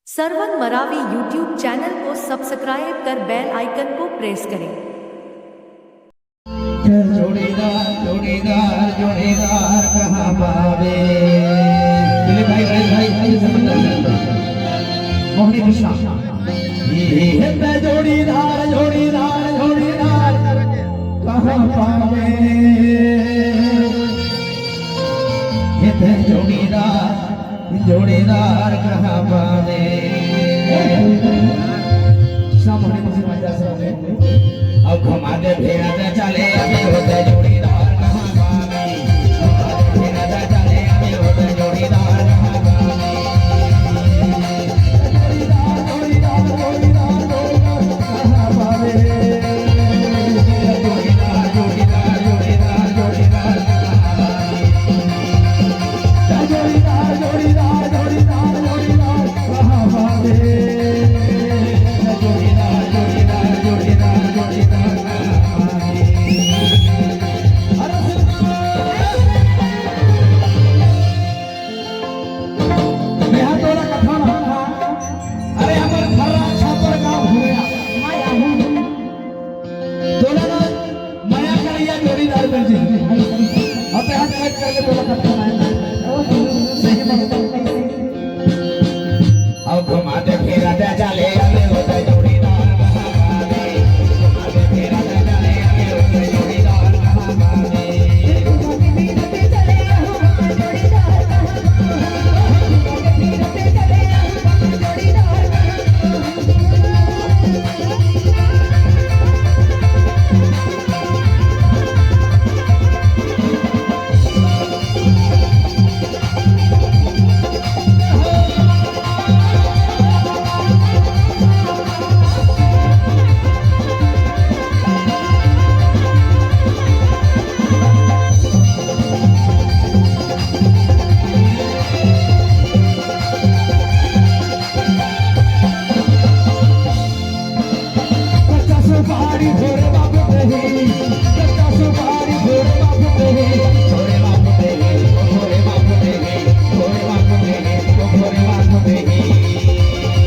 Sarwan Maravi YouTube channel को subscribe कर bell icon को प्रेस करें। जोड़ीदार जोड़ीदार जोड़ीदार कहाँ पावे भाई भाई भाई मोहनी कृष्णा ये जोड़ीदार जोड़ीदार जोड़ीदार कहाँ पावे ये जोड़ीदार जोड़ीदार कहाँ पावे सामने मुझे मजा से अब घुमाते फिरते चले अभी होते जोड़ीदार कहाँ पावे घुमाते फिरते चले अभी होते जोड़ीदार कहाँ पावे जोड़ीदार जोड़ीदार जोड़ीदार जोड़ीदार कहाँ पावे जोड़ीदार जोड़ीदार जोड़ीदार जोड़ीदार कहाँ पावे जोड़ीदार जोड़ीदार जोड़ीदार जोड़ीदार कहाँ पावे अब घुमाते फिराते चले अभी होते जोड़ीदार कहाँ पावे घुमाते फिराते चले अभी होते जोड़ीदार कहाँ पावे घुमाते फिराते चले अभी जोड़ीदार कहाँ पावे घुमाते फिराते चले अभी जोड़ीदार सुपारी भोरे बाबू दही कच्चा सुपारी भोरे बाबू दही भोरे बाबू दही भोरे बाबू दही भोरे बाबू दही भोरे बाबू दही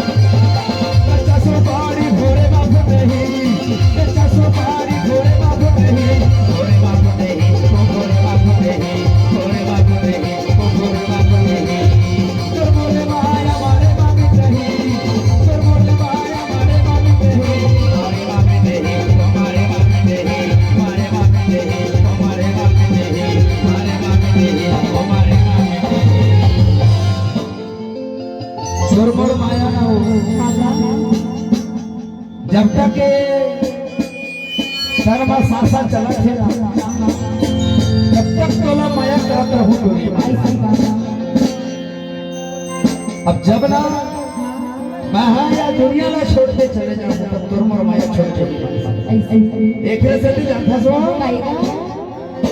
कच्चा सुपारी भोरे बाबू दही कच्चा सुपारी भोरे बाबू दही भोरे बाबू दही भोरे बाबू दही भोरे बाबू दही भोरे बाबू दही सुरमुर माया ना हो जब तक सर्व सासा चलत है तब तक तोला माया करत रहूं अब जब ना महा या दुनिया ला छोड़ते चले जाओ तब सुरमुर माया छोड़ चली एक से भी जानता सो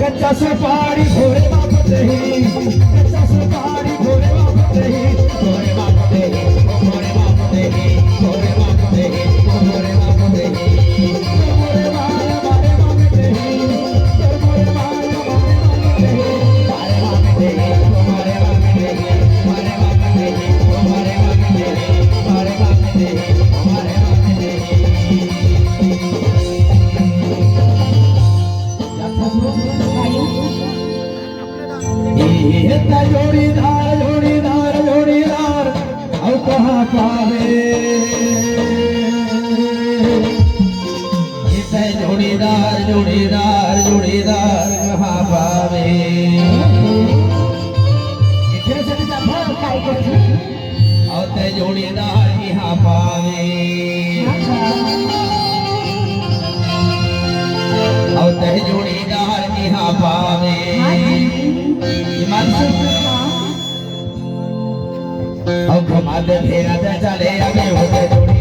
कच्चा सुपारी भोरे बाप दही कच्चा सुपारी भोरे बाप दही भोरे बाप दही भोरे बाप दही भोरे बाप दही भोरे बाप दही भोरे माया मारे बाप दही भोरे माया मारे बाप दही मारे बाप दही मारे बाप दही मारे बाप दही मारे बाप दही मारे बाप दही इतना जोड़ीदार जोड़ीदार जोड़ीदार अब कहाँ पावे इतना जोड़ीदार जोड़ीदार जोड़ीदार कहाँ पावे और ते जोड़ीदार यहाँ पावे और ते जोड़ीदार यहाँ पावे अब घुमाते फिराते चले अभी होते जोड़ी